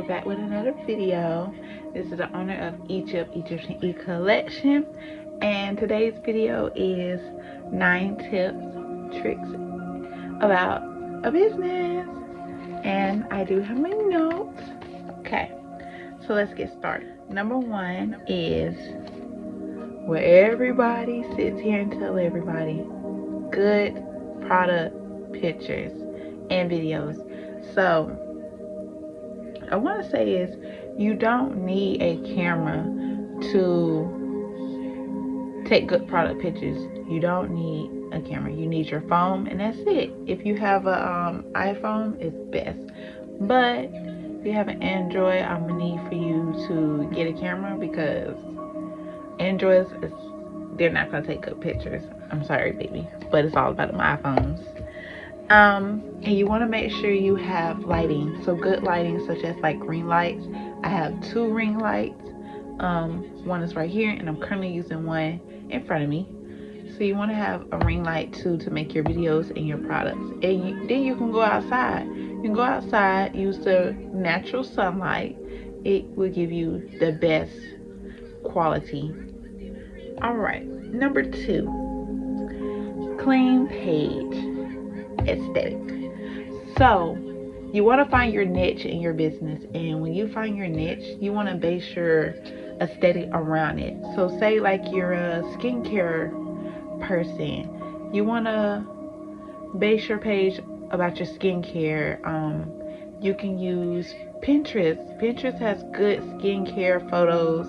back with another video. This is the owner of Egyptegyptianne collection, and today's video is 9 tips, tricks about a business. And I do have my notes. Okay, so let's get started. Number 1 is where everybody sits here and tell everybody: good product pictures and videos. So I want to say is you don't need a camera to take good product pictures. You don't need a camera. You need your phone, and that's it. If you have a iPhone, it's best. But if you have an Android, I'm gonna need for you to get a camera, because Androids, they're not gonna take good pictures. I'm sorry, baby, but it's all about my iPhones. And you want to make sure you have lighting, so good lighting, such as like ring lights. I have 2 ring lights. One is right here, and I'm currently using one in front of me. So you want to have a ring light too to make your videos and your products. And then you can go outside. You can go outside, use the natural sunlight. It will give you the best quality. All right, number 2, clean page aesthetic. So you want to find your niche in your business, and when you find your niche, you want to base your aesthetic around it. So say like you're a skincare person, you want to base your page about your skincare. You can use Pinterest. Pinterest has good skincare photos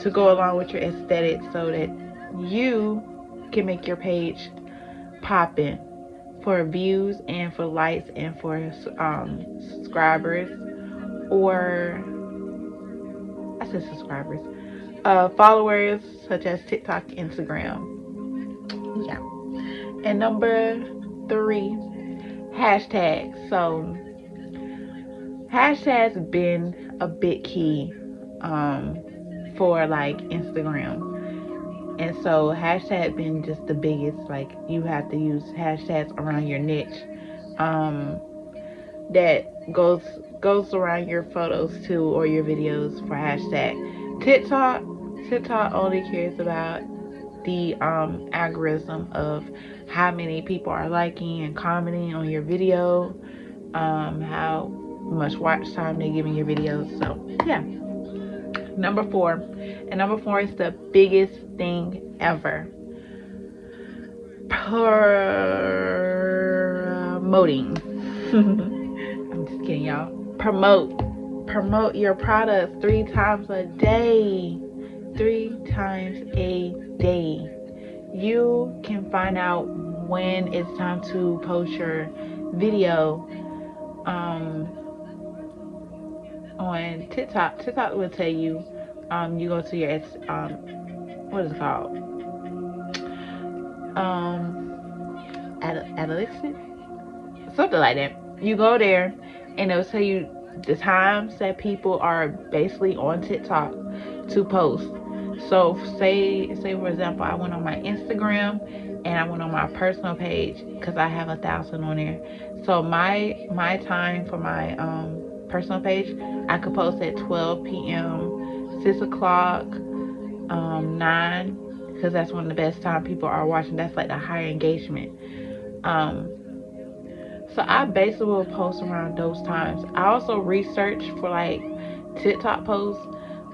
to go along with your aesthetic, so that you can make your page popping for views and for likes and for subscribers, or I said subscribers, followers, such as TikTok, Instagram. Yeah. And number 3, hashtags. So hashtags been a big key for like Instagram. And so hashtag been just the biggest. Like, you have to use hashtags around your niche, that goes around your photos too, or your videos for hashtag. TikTok only cares about the algorithm of how many people are liking and commenting on your video, how much watch time they're giving your videos. So yeah. Number 4, and number 4 is the biggest thing ever: promoting. I'm just kidding, y'all. Promote your products 3 times a day. 3 times a day. You can find out when it's time to post your video on TikTok. TikTok will tell you, you go to your what is it called, analytics, something like that. You go there, and it'll tell you the times that people are basically on TikTok to post. So say for example, I went on my Instagram and I went on my personal page, because I have 1,000 on there. So my time for my personal page, I could post at 12 p.m, 6 o'clock, 9, because that's one of the best time people are watching. That's like the higher engagement. So I basically will post around those times. I also research for like TikTok posts.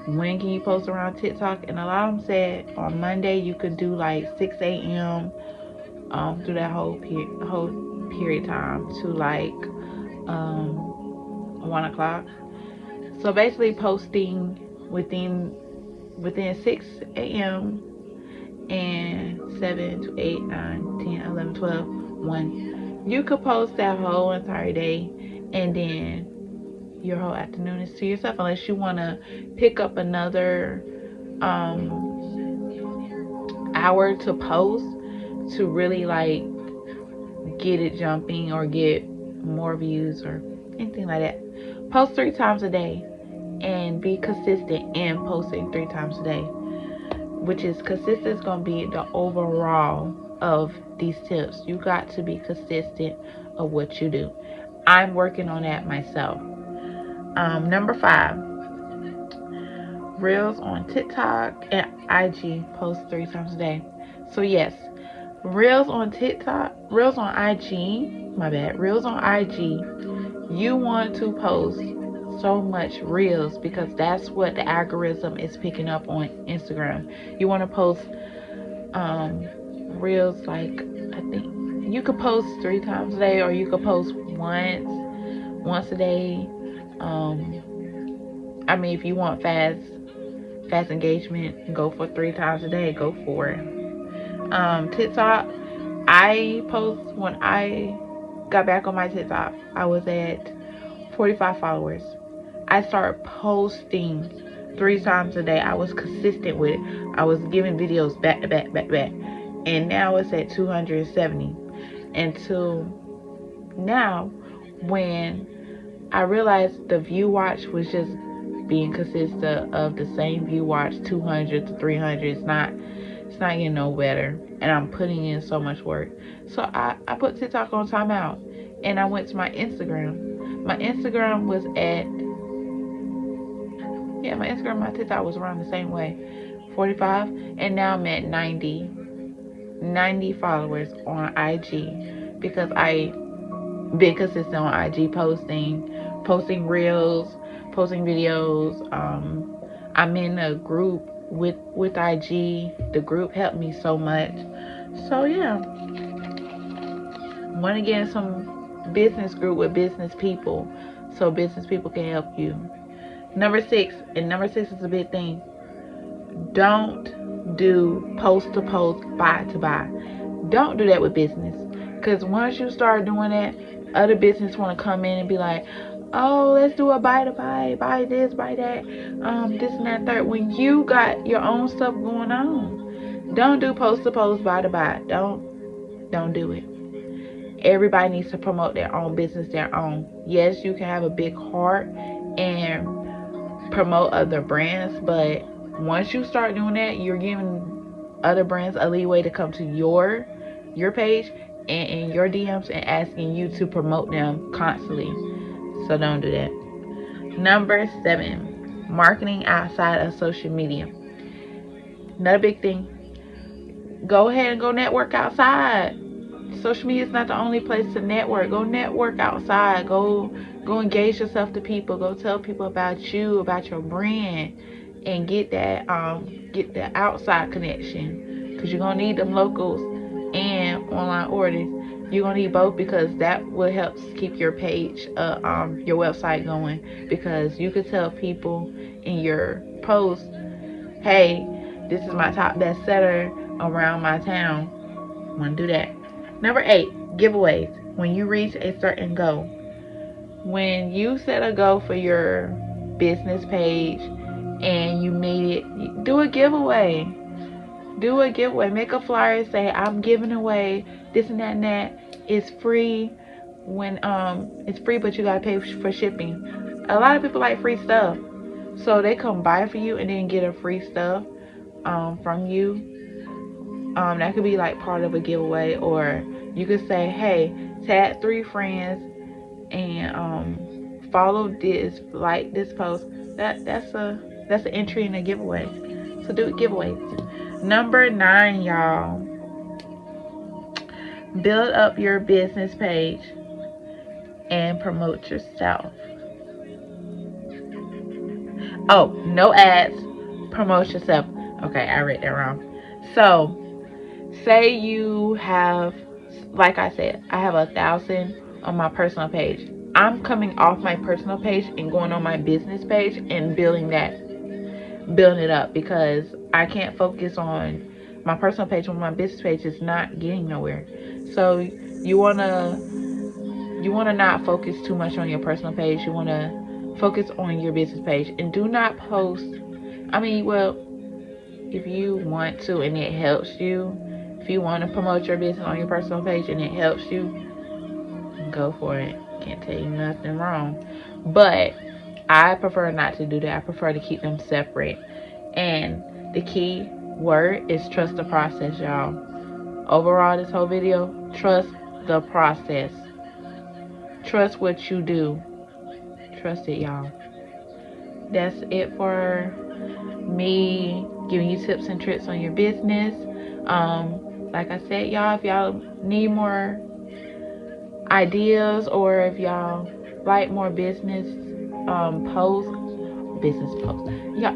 When can you post around TikTok? And a lot of them said on Monday you could do like 6 a.m. Through that whole period time to like 1 o'clock. So basically posting within 6 a.m. and 7 to 8, 9, 10, 11, 12, 1. You could post that whole entire day, and then your whole afternoon is to yourself, unless you want to pick up another hour to post to really like get it jumping or get more views or anything like that. Post 3 times a day and be consistent in posting 3 times a day, which is consistent is going to be the overall of these tips. You got to be consistent of what you do. I'm working on that myself. Number 5, Reels on TikTok and IG, post 3 times a day. So yes, Reels on TikTok, Reels on IG, my bad, Reels on IG, you want to post so much Reels because that's what the algorithm is picking up on Instagram. You want to post Reels, like, I think you could post 3 times a day, or you could post once a day. I mean, if you want fast engagement, go for 3 times a day, go for it. TikTok, I post, when I got back on my TikTok, I was at 45 followers. I started posting 3 times a day. I was consistent with it. I was giving videos back to back, back to back. And now it's at 270. Until now, when I realized the view watch was just being consistent of the same view watch, 200 to 300. It's not getting no better, and I'm putting in so much work. So I put TikTok on timeout, and I went to my Instagram. My Instagram was at, my Instagram, my TikTok was around the same way, 45, and now I'm at 90 followers on IG because I been consistent on IG, posting reels, posting videos. I'm in a group with IG. The group helped me so much. So yeah, want to get in some business group with business people, so business people can help you. Number 6, and number 6 is a big thing. Don't do post to post, buy to buy. Don't do that with business, because once you start doing that, other business want to come in and be like, oh, let's do a buy to buy this, buy that, this and that, third. When you got your own stuff going on, don't do post to post, buy to buy. Don't do it. Everybody needs to promote their own business, their own. Yes, you can have a big heart and promote other brands, but once you start doing that, you're giving other brands a leeway to come to your page and in your DMs and asking you to promote them constantly. So don't do that. Number 7, marketing outside of social media. Another big thing. Go ahead and go network outside. Social media is not the only place to network. Go network outside. Go engage yourself to people. Go tell people about you, about your brand, and get that outside connection, because you're gonna need them locals and online orders. You're gonna need both, because that will help keep your page, your website going, because you could tell people in your post, hey, this is my top bestseller around my town. Want to do that. Number 8, giveaways. When you reach a certain goal. When you set a goal for your business page and you meet it, do a giveaway. Do a giveaway. Make a flyer, say, I'm giving away this and that and that. It's free. When it's free, but you gotta pay for shipping. A lot of people like free stuff, so they come buy for you and then get a free stuff from you. That could be like part of a giveaway. Or you could say, hey, tag 3 friends and follow this, like this post. That's an entry in a giveaway. So do giveaways. Number 9, y'all. Build up your business page and promote yourself. Oh, no ads. Promote yourself. Okay, I read that wrong. So, say you have, like I said, I have 1,000 on my personal page. I'm coming off my personal page and going on my business page and building it up, because I can't focus on my personal page when my business page is not getting nowhere. So you wanna not focus too much on your personal page. You wanna focus on your business page, and do not post. I mean, well, if you want to and it helps you, if you want to promote your business on your personal page and it helps you, go for it. Can't tell you nothing wrong. But I prefer not to do that. I prefer to keep them separate. And the key word is trust the process, y'all. Overall, this whole video, trust the process. Trust what you do. Trust it, y'all. that's it for me giving you tips and tricks on your business. Like I said, y'all, if y'all need more ideas, or if y'all like more business posts, yeah,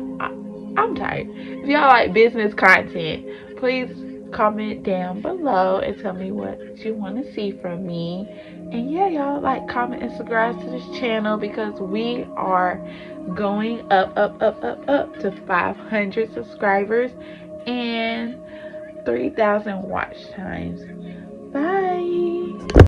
I'm tired. If y'all like business content, please comment down below and tell me what you want to see from me. And yeah, y'all, like, comment, and subscribe to this channel, because we are going up to 500 subscribers and 3,000 watch times. Bye.